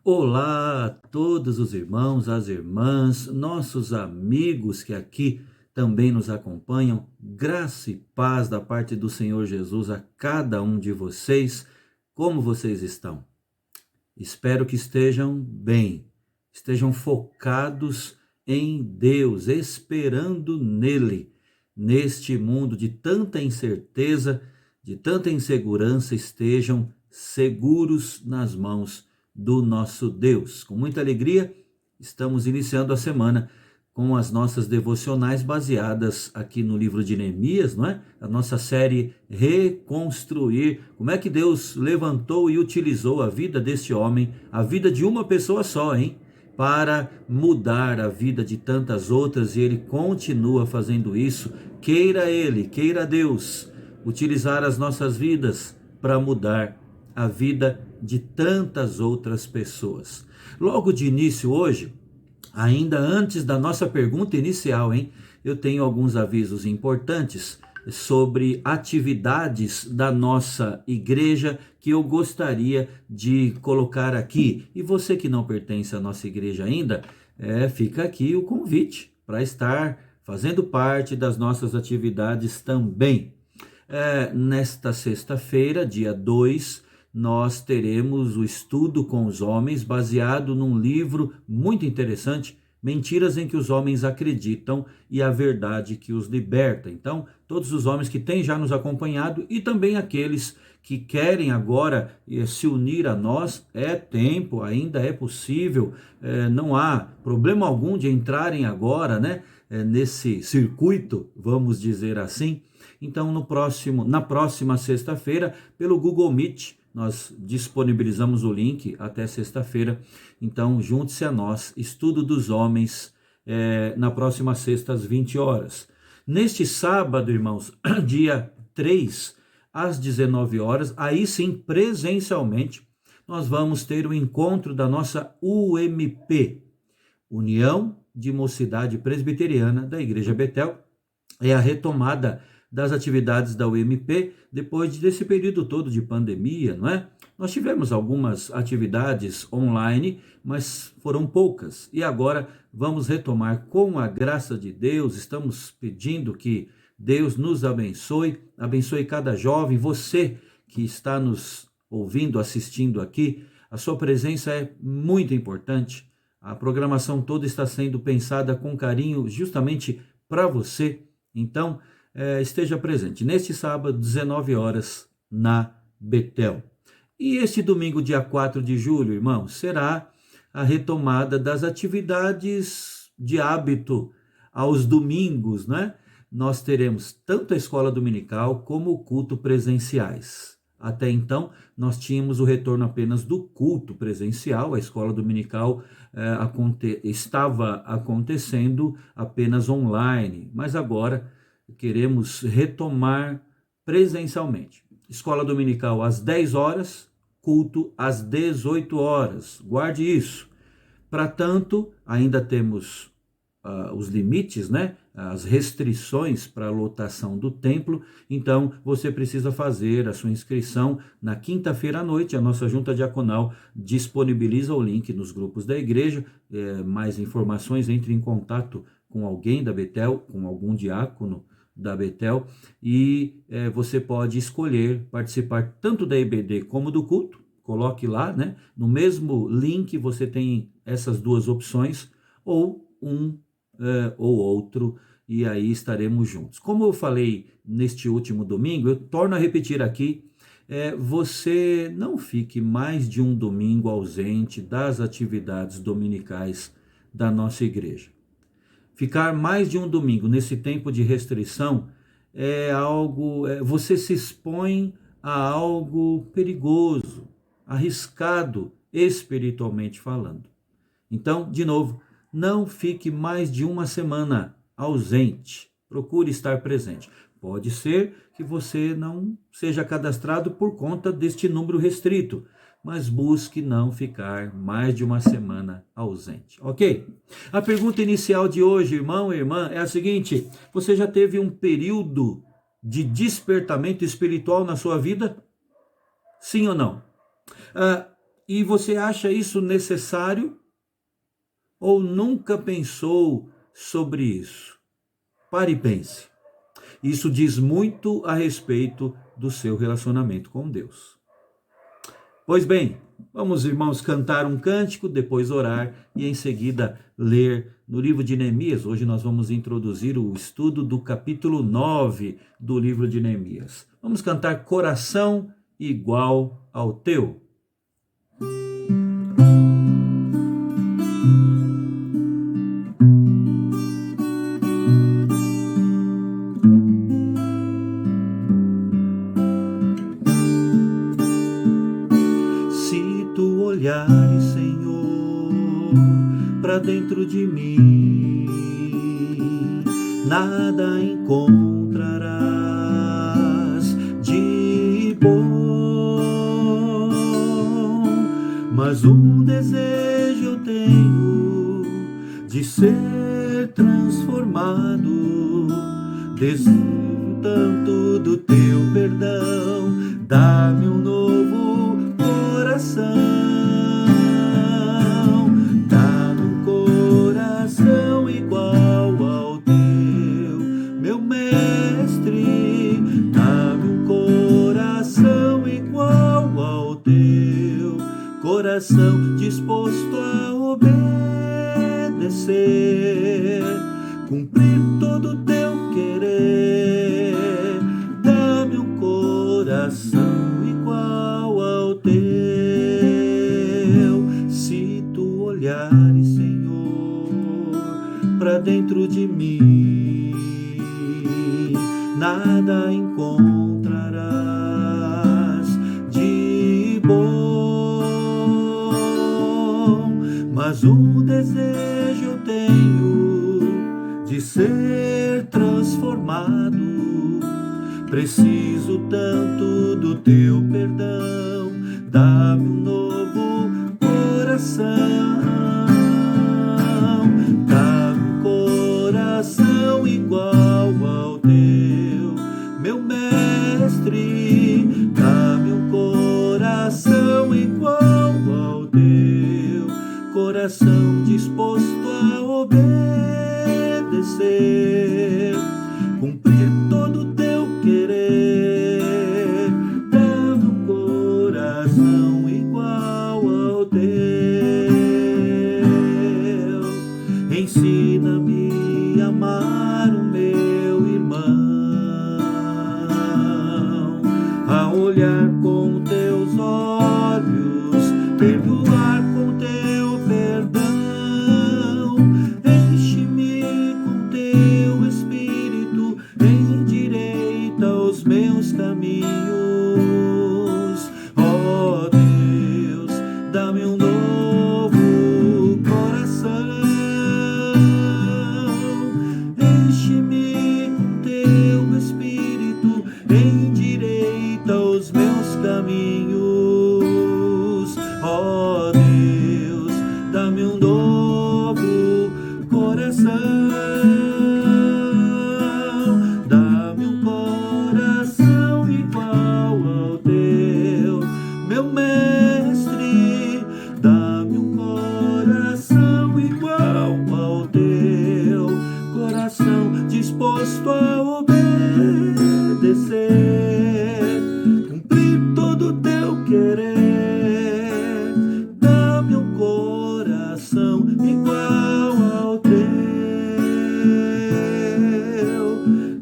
Olá a todos os irmãos, as irmãs, nossos amigos que aqui também nos acompanham. Graça e paz da parte do Senhor Jesus a cada um de vocês. Como vocês estão? Espero que estejam bem, estejam focados em Deus, esperando nele. Neste mundo de tanta incerteza, de tanta insegurança, estejam seguros nas mãos do nosso Deus. Com muita alegria, estamos iniciando a semana com as nossas devocionais baseadas aqui no livro de Neemias, não é? A nossa série Reconstruir. Como é que Deus levantou e utilizou a vida deste homem, a vida de uma pessoa só, hein? Para mudar a vida de tantas outras, e ele continua fazendo isso. Queira ele, queira Deus, utilizar as nossas vidas para mudar a vida de tantas outras pessoas. Logo de início hoje, ainda antes da nossa pergunta inicial, hein? Eu tenho alguns avisos importantes sobre atividades da nossa igreja que eu gostaria de colocar aqui. E você que não pertence à nossa igreja ainda, fica aqui o convite para estar fazendo parte das nossas atividades também. Nesta sexta-feira, dia 2, nós teremos o estudo com os homens, baseado num livro muito interessante, Mentiras em que os Homens Acreditam e a Verdade que os Liberta. Então, todos os homens que têm já nos acompanhado e também aqueles que querem agora se unir a nós, é tempo, ainda é possível, não há problema algum de entrarem agora, né, nesse circuito, vamos dizer assim. Então, na próxima sexta-feira, pelo Google Meet, nós disponibilizamos o link até sexta-feira. Então, junte-se a nós, Estudo dos Homens, na próxima sexta, às 20 horas. Neste sábado, irmãos, dia 3, às 19 horas, aí sim, presencialmente, nós vamos ter o encontro da nossa UMP, União de Mocidade Presbiteriana da Igreja Betel. É a retomada das atividades da UMP depois desse período todo de pandemia, não é? Nós tivemos algumas atividades online, mas foram poucas. E agora vamos retomar com a graça de Deus. Estamos pedindo que Deus nos abençoe, abençoe cada jovem, você que está nos ouvindo, assistindo aqui. A sua presença é muito importante. A programação toda está sendo pensada com carinho justamente para você. Então, esteja presente neste sábado, 19 horas, na Betel. E este domingo, dia 4 de julho, irmão, será a retomada das atividades de hábito aos domingos, né? Nós teremos tanto a escola dominical como o culto presenciais. Até então, nós tínhamos o retorno apenas do culto presencial, a escola dominical estava acontecendo apenas online, mas agora queremos retomar presencialmente. Escola dominical às 10 horas, culto às 18 horas. Guarde isso. Para tanto, ainda temos os limites, né? As restrições para a lotação do templo. Então, você precisa fazer a sua inscrição na quinta-feira à noite. A nossa junta diaconal disponibiliza o link nos grupos da igreja. Mais informações, entre em contato com alguém da Betel, com algum diácono da Betel, e você pode escolher participar tanto da EBD como do culto. Coloque lá, né? No mesmo link você tem essas duas opções, ou um ou outro, e aí estaremos juntos. Como eu falei neste último domingo, eu torno a repetir aqui, você não fique mais de um domingo ausente das atividades dominicais da nossa igreja. Ficar mais de um domingo nesse tempo de restrição você se expõe a algo perigoso, arriscado, espiritualmente falando. Então, de novo, não fique mais de uma semana ausente. Procure estar presente. Pode ser que você não seja cadastrado por conta deste número restrito, mas busque não ficar mais de uma semana ausente, ok? A pergunta inicial de hoje, irmão e irmã, é a seguinte: você já teve um período de despertamento espiritual na sua vida? Sim ou não? E você acha isso necessário ou nunca pensou sobre isso? Pare e pense. Isso diz muito a respeito do seu relacionamento com Deus. Pois bem, vamos, irmãos, cantar um cântico, depois orar e em seguida ler no livro de Neemias. Hoje nós vamos introduzir o estudo do capítulo 9 do livro de Neemias. Vamos cantar Coração Igual ao Teu. Olhares, Senhor, para dentro de mim, nada encontrarás de bom, mas um desejo eu tenho de ser transformado. Desejo tanto do teu perdão, dá-me um novo coração. Coração disposto a obedecer, cumprir todo o teu querer. Dá-me um coração igual ao teu. Se tu olhares, Senhor, para dentro de mim, nada encontrarás de bom. Mas um desejo eu tenho de ser transformado. Preciso tanto do teu perdão, dá-me um novo coração. Dá-me um coração igual ao teu, meu mestre. Dá-me um coração igual ao teu. Coração disposto a obedecer, cumprir todo o teu querer. Dá-me um coração igual ao teu. Ensina-me a amar o meu irmão, a olhar com teus olhos, perdoar com teu perdão. Enche-me com teu Espírito, endireita os meus caminhos. Ó Deus, dá-me um novo coração. Enche-me com teu Espírito, endireita os meus caminhos. Ó Deus, dá-me um novo coração. Dá-me um coração igual ao teu, meu mestre. Dá-me um coração igual ao teu. Coração disposto a obedecer, cumprir todo o teu querer. Dá-me um coração igual ao teu.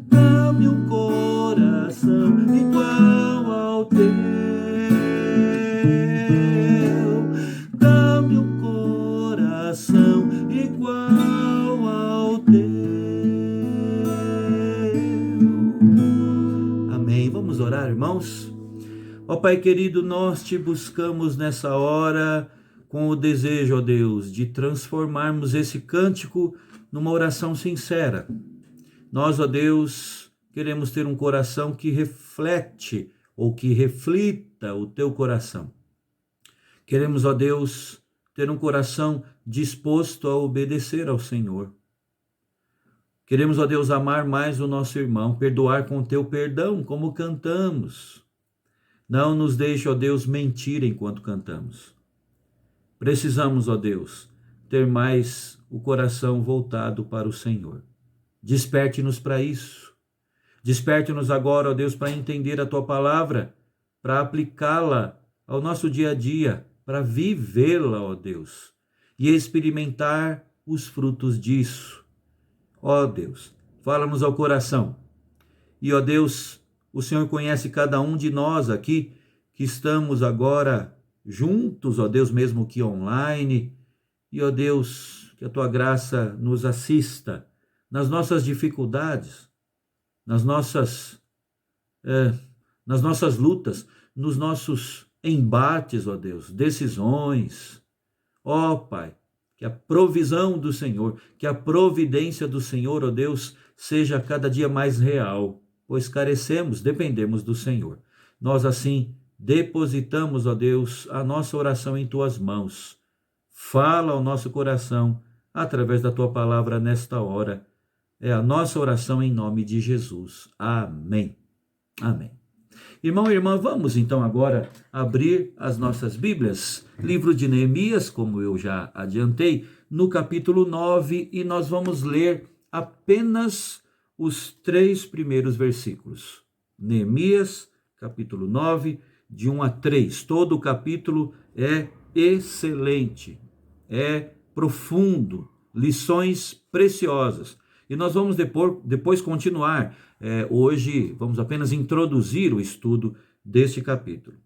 Dá-me um coração igual ao teu. Dá-me um coração igual ao teu. Amém. Vamos orar, irmãos? Ó Pai querido, nós te buscamos nessa hora com o desejo, ó Deus, de transformarmos esse cântico numa oração sincera. Nós, ó Deus, queremos ter um coração que reflete ou que reflita o teu coração. Queremos, ó Deus, ter um coração disposto a obedecer ao Senhor. Queremos, ó Deus, amar mais o nosso irmão, perdoar com o teu perdão, como cantamos. Não nos deixe, ó Deus, mentir enquanto cantamos. Precisamos, ó Deus, ter mais o coração voltado para o Senhor. Desperte-nos para isso. Desperte-nos agora, ó Deus, para entender a tua palavra, para aplicá-la ao nosso dia a dia, para vivê-la, ó Deus, e experimentar os frutos disso. Ó Deus, fala-nos ao coração. E, ó Deus, o Senhor conhece cada um de nós aqui, que estamos agora juntos, ó Deus, mesmo que online. E, ó Deus, que a tua graça nos assista nas nossas dificuldades, nas nossas lutas, nos nossos embates, ó Deus, decisões. Ó Pai, que a provisão do Senhor, que a providência do Senhor, ó Deus, seja cada dia mais real, pois carecemos, dependemos do Senhor. Nós assim depositamos, ó Deus, a nossa oração em tuas mãos. Fala ao nosso coração através da tua palavra nesta hora. É a nossa oração em nome de Jesus. Amém. Amém. Irmão e irmã, vamos então agora abrir as nossas Bíblias, livro de Neemias, como eu já adiantei, no capítulo 9, e nós vamos ler apenas os 3 primeiros versículos. Neemias, capítulo 9, de 1 a 3. Todo o capítulo é excelente, é profundo, lições preciosas. E nós vamos depois continuar. Hoje vamos apenas introduzir o estudo deste capítulo.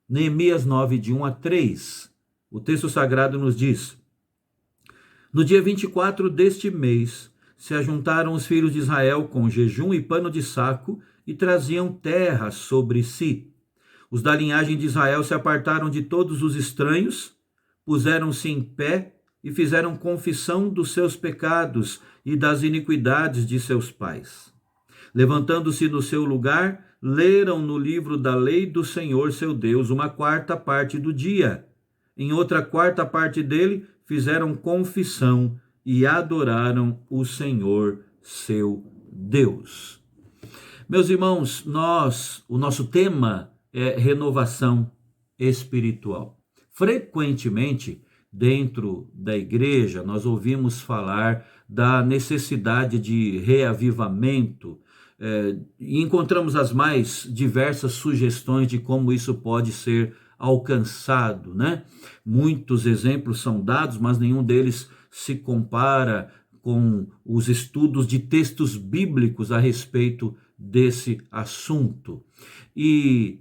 Neemias 9, de 1 a 3. O texto sagrado nos diz: No dia 24 deste mês, se ajuntaram os filhos de Israel com jejum e pano de saco e traziam terra sobre si. Os da linhagem de Israel se apartaram de todos os estranhos, puseram-se em pé e fizeram confissão dos seus pecados e das iniquidades de seus pais. Levantando-se do seu lugar, leram no livro da lei do Senhor seu Deus uma quarta parte do dia. Em outra quarta parte dele, fizeram confissão e adoraram o Senhor seu Deus. Meus irmãos, o nosso tema é renovação espiritual. Frequentemente, dentro da igreja, nós ouvimos falar da necessidade de reavivamento, e encontramos as mais diversas sugestões de como isso pode ser alcançado, né? Muitos exemplos são dados, mas nenhum deles se compara com os estudos de textos bíblicos a respeito desse assunto. E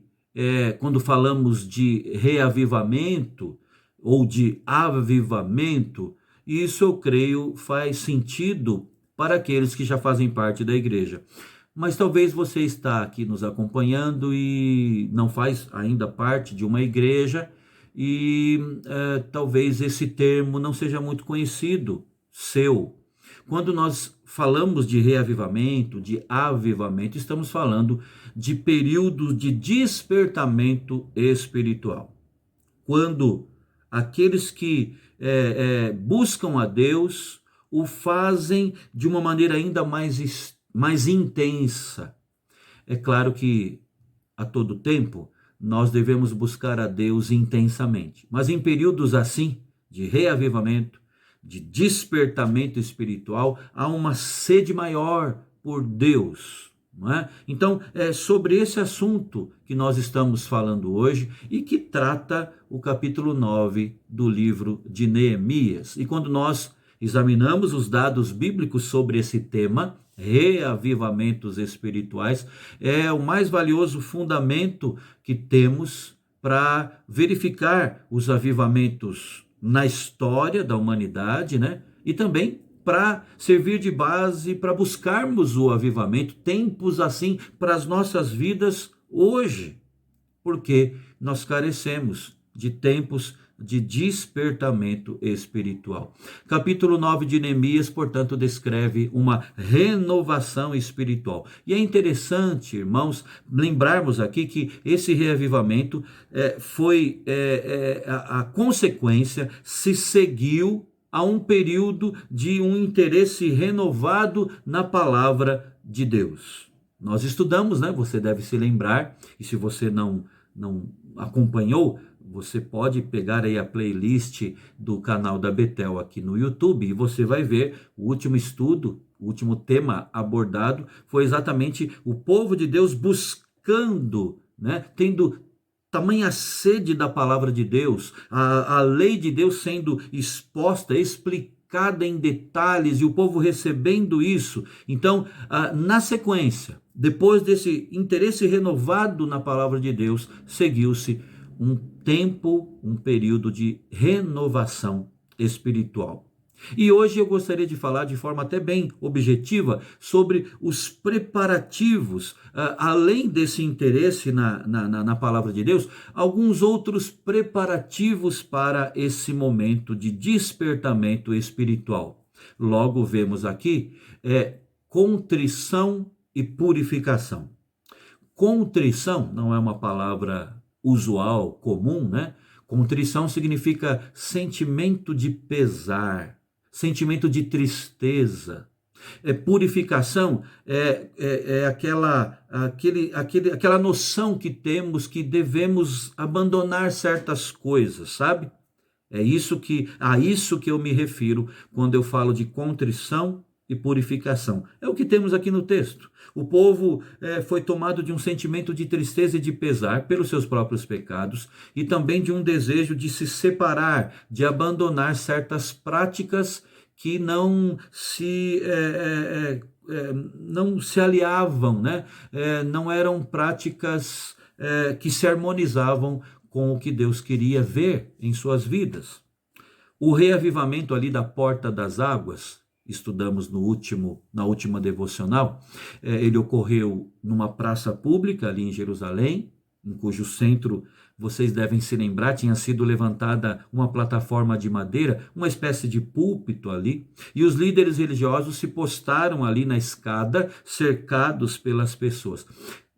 quando falamos de reavivamento ou de avivamento, isso eu creio faz sentido para aqueles que já fazem parte da igreja. Mas talvez você está aqui nos acompanhando e não faz ainda parte de uma igreja e talvez esse termo não seja muito conhecido seu. Quando nós falamos de reavivamento, de avivamento, estamos falando de período de despertamento espiritual. Quando aqueles que buscam a Deus o fazem de uma maneira ainda mais intensa. É claro que a todo tempo nós devemos buscar a Deus intensamente, mas em períodos assim, de reavivamento, de despertamento espiritual, há uma sede maior por Deus, não é? Então, é sobre esse assunto que nós estamos falando hoje e que trata o capítulo 9 do livro de Neemias. E quando nós examinamos os dados bíblicos sobre esse tema, reavivamentos espirituais, é o mais valioso fundamento que temos para verificar os avivamentos na história da humanidade, né? E também para servir de base para buscarmos o avivamento, tempos assim para as nossas vidas hoje, porque nós carecemos de tempos de despertamento espiritual. Capítulo 9 de Neemias, portanto, descreve uma renovação espiritual. E é interessante, irmãos, lembrarmos aqui que esse reavivamento foi a consequência, se seguiu a um período de um interesse renovado na palavra de Deus. Nós estudamos, né? Você deve se lembrar, e se você não não acompanhou, você pode pegar aí a playlist do canal da Betel aqui no YouTube e você vai ver o último estudo, o último tema abordado foi exatamente o povo de Deus buscando, né, tendo tamanha sede da palavra de Deus, a lei de Deus sendo exposta, explicada em detalhes e o povo recebendo isso. Então, na sequência, depois desse interesse renovado na palavra de Deus, seguiu-se um tempo, um período de renovação espiritual. E hoje eu gostaria de falar de forma até bem objetiva sobre os preparativos, além desse interesse na palavra de Deus, alguns outros preparativos para esse momento de despertamento espiritual. Logo vemos aqui contrição e purificação. Contrição não é uma palavra usual, comum, né? Contrição significa sentimento de pesar, sentimento de tristeza. Purificação é aquela noção que temos que devemos abandonar certas coisas, sabe? A isso que eu me refiro quando eu falo de contrição e purificação. É o que temos aqui no texto. O povo foi tomado de um sentimento de tristeza e de pesar pelos seus próprios pecados e também de um desejo de se separar, de abandonar certas práticas que não se aliavam, né? Não eram práticas que se harmonizavam com o que Deus queria ver em suas vidas. O reavivamento ali da Porta das Águas, estudamos na última devocional, ele ocorreu numa praça pública ali em Jerusalém, em cujo centro, vocês devem se lembrar, tinha sido levantada uma plataforma de madeira, uma espécie de púlpito ali, e os líderes religiosos se postaram ali na escada, cercados pelas pessoas.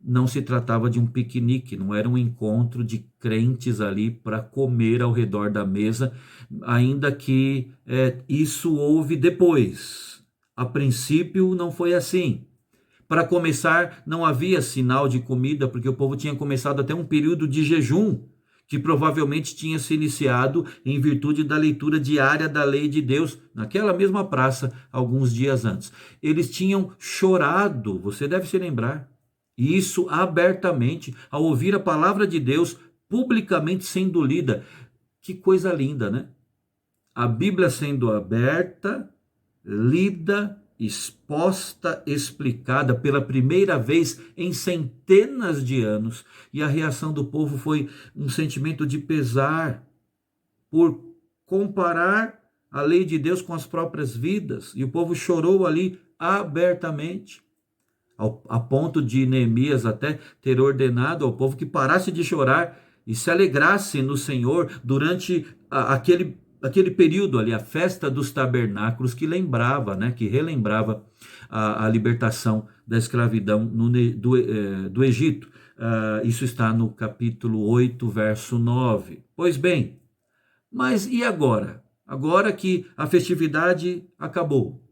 Não se tratava de um piquenique, não era um encontro de crentes ali para comer ao redor da mesa, ainda que isso houve depois. A princípio não foi assim. Para começar, não havia sinal de comida, porque o povo tinha começado até um período de jejum, que provavelmente tinha se iniciado em virtude da leitura diária da lei de Deus, naquela mesma praça, alguns dias antes. Eles tinham chorado, você deve se lembrar, e isso abertamente, ao ouvir a palavra de Deus publicamente sendo lida. Que coisa linda, né? A Bíblia sendo aberta, lida, exposta, explicada pela primeira vez em centenas de anos, e a reação do povo foi um sentimento de pesar por comparar a lei de Deus com as próprias vidas, e o povo chorou ali abertamente, a ponto de Neemias até ter ordenado ao povo que parasse de chorar e se alegrasse no Senhor durante aquele período ali, a festa dos tabernáculos, que relembrava a libertação da escravidão do Egito. Isso está no capítulo 8, verso 9. Pois bem, mas e agora? Agora que a festividade acabou,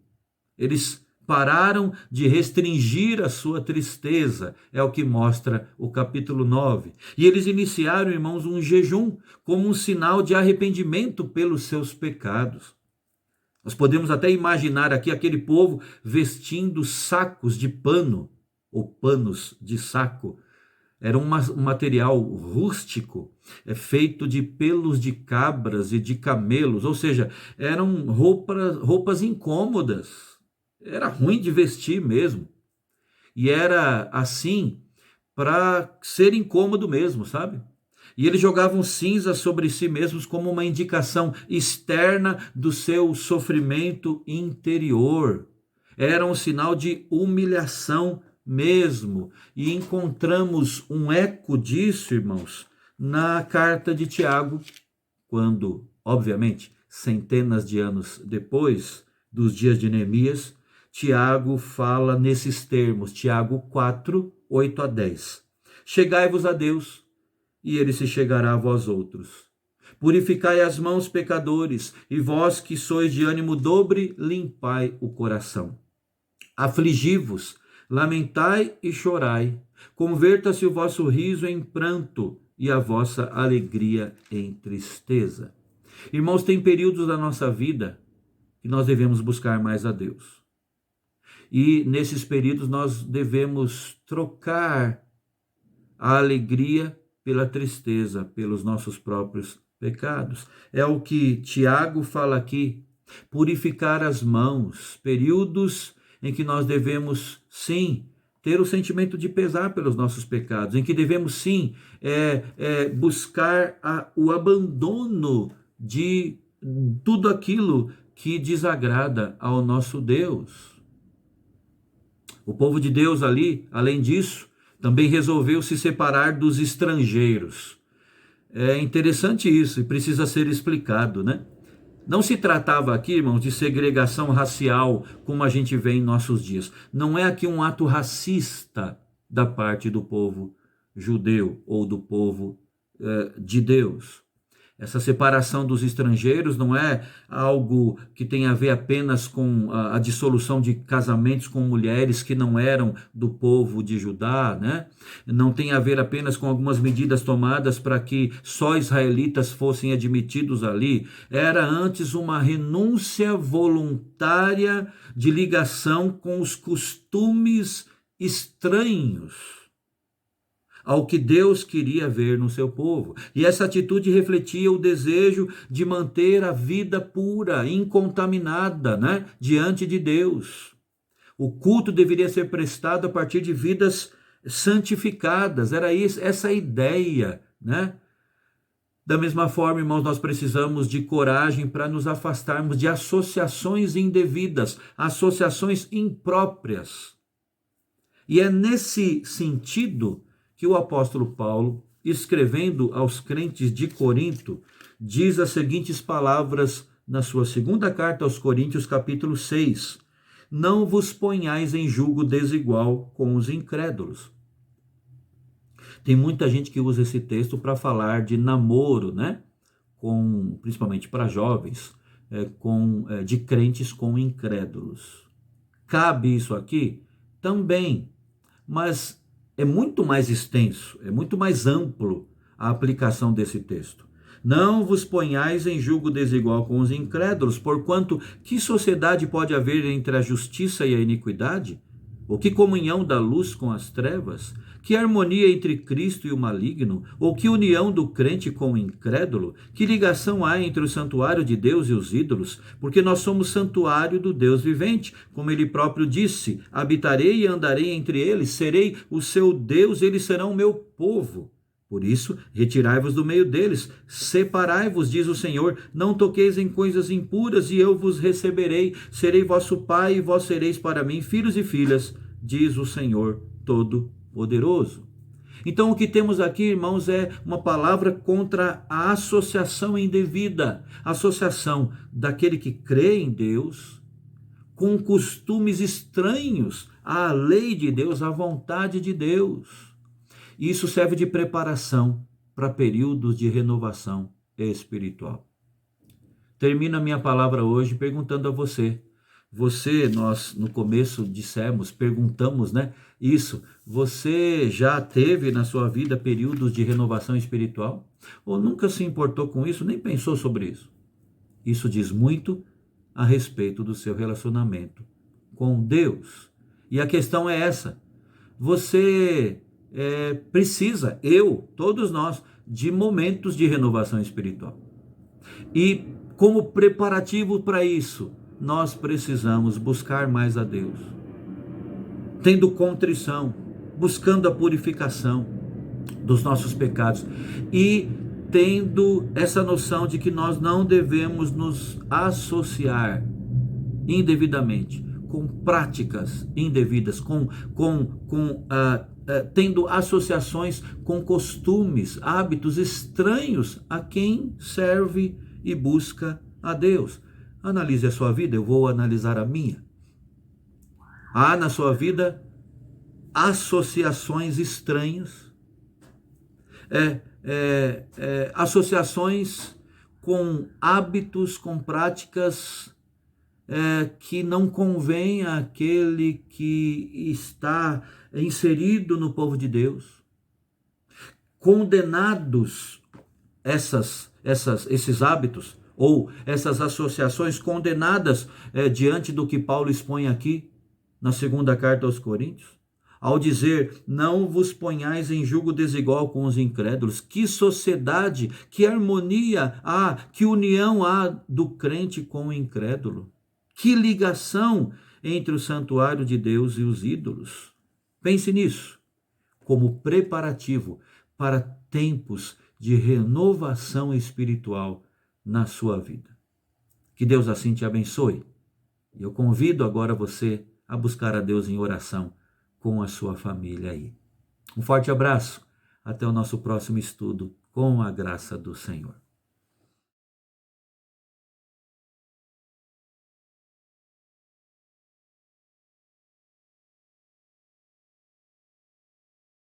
eles pararam de restringir a sua tristeza, é o que mostra o capítulo 9. E eles iniciaram, irmãos, um jejum como um sinal de arrependimento pelos seus pecados. Nós podemos até imaginar aqui aquele povo vestindo sacos de pano, ou panos de saco. Era um material rústico, feito de pelos de cabras e de camelos, ou seja, eram roupas incômodas. Era ruim de vestir mesmo. E era assim para ser incômodo mesmo, sabe? E eles jogavam cinza sobre si mesmos como uma indicação externa do seu sofrimento interior. Era um sinal de humilhação mesmo. E encontramos um eco disso, irmãos, na carta de Tiago, quando, obviamente, centenas de anos depois dos dias de Neemias, Tiago fala nesses termos, Tiago 4, 8 a 10. Chegai-vos a Deus, e ele se chegará a vós outros. Purificai as mãos, pecadores, e vós que sois de ânimo dobre, limpai o coração. Afligi-vos, lamentai e chorai. Converta-se o vosso riso em pranto, e a vossa alegria em tristeza. Irmãos, tem períodos da nossa vida que nós devemos buscar mais a Deus. E nesses períodos nós devemos trocar a alegria pela tristeza, pelos nossos próprios pecados. É o que Tiago fala aqui. Purificar as mãos, períodos em que nós devemos, sim, ter o sentimento de pesar pelos nossos pecados, em que devemos, sim, buscar o abandono de tudo aquilo que desagrada ao nosso Deus. O povo de Deus ali, além disso, também resolveu se separar dos estrangeiros. É interessante isso e precisa ser explicado, né? Não se tratava aqui, irmãos, de segregação racial, como a gente vê em nossos dias. Não é aqui um ato racista da parte do povo judeu ou do povo de Deus. Essa separação dos estrangeiros não é algo que tem a ver apenas com a dissolução de casamentos com mulheres que não eram do povo de Judá, né? Não tem a ver apenas com algumas medidas tomadas para que só israelitas fossem admitidos ali. Era antes uma renúncia voluntária de ligação com os costumes estranhos ao que Deus queria ver no seu povo. E essa atitude refletia o desejo de manter a vida pura, incontaminada, né, diante de Deus. O culto deveria ser prestado a partir de vidas santificadas. Era isso, essa a ideia, né? Da mesma forma, irmãos, nós precisamos de coragem para nos afastarmos de associações indevidas, associações impróprias. E é nesse sentido que o apóstolo Paulo, escrevendo aos crentes de Corinto, diz as seguintes palavras na sua segunda carta aos Coríntios, capítulo 6. Não vos ponhais em julgo desigual com os incrédulos. Tem muita gente que usa esse texto para falar de namoro, né? Principalmente para jovens, de crentes com incrédulos. Cabe isso aqui? Também, mas é muito mais extenso, é muito mais amplo a aplicação desse texto. Não vos ponhais em julgo desigual com os incrédulos, porquanto que sociedade pode haver entre a justiça e a iniquidade? Ou que comunhão da luz com as trevas? Que harmonia entre Cristo e o maligno? Ou que união do crente com o incrédulo? Que ligação há entre o santuário de Deus e os ídolos? Porque nós somos santuário do Deus vivente, como ele próprio disse: habitarei e andarei entre eles, serei o seu Deus, eles serão o meu povo. Por isso, retirai-vos do meio deles, separai-vos, diz o Senhor, não toqueis em coisas impuras, e eu vos receberei, serei vosso pai, e vós sereis para mim filhos e filhas, diz o Senhor Todo-Poderoso. Então, o que temos aqui, irmãos, é uma palavra contra a associação indevida, associação daquele que crê em Deus com costumes estranhos à lei de Deus, à vontade de Deus. Isso serve de preparação para períodos de renovação espiritual. Termino a minha palavra hoje perguntando a você. Nós no começo perguntamos, né? Isso, você já teve na sua vida períodos de renovação espiritual? Ou nunca se importou com isso, nem pensou sobre isso? Isso diz muito a respeito do seu relacionamento com Deus. E a questão é essa: você precisa, todos nós, de momentos de renovação espiritual. E como preparativo para isso, nós precisamos buscar mais a Deus, tendo contrição, buscando a purificação dos nossos pecados e tendo essa noção de que nós não devemos nos associar indevidamente com práticas indevidas, tendo associações com costumes, hábitos estranhos a quem serve e busca a Deus. Analise a sua vida, eu vou analisar a minha. Há na sua vida associações estranhas, associações com hábitos, com práticas que não convém àquele que está inserido no povo de Deus. condenados esses hábitos ou essas associações condenadas diante do que Paulo expõe aqui na segunda carta aos Coríntios, ao dizer: não vos ponhais em julgo desigual com os incrédulos. Que sociedade, que harmonia há, que união há do crente com o incrédulo. Que ligação entre o santuário de Deus e os ídolos. Pense nisso como preparativo para tempos de renovação espiritual na sua vida. Que Deus assim te abençoe. E eu convido agora você a buscar a Deus em oração com a sua família aí. Um forte abraço. Até o nosso próximo estudo, com a graça do Senhor.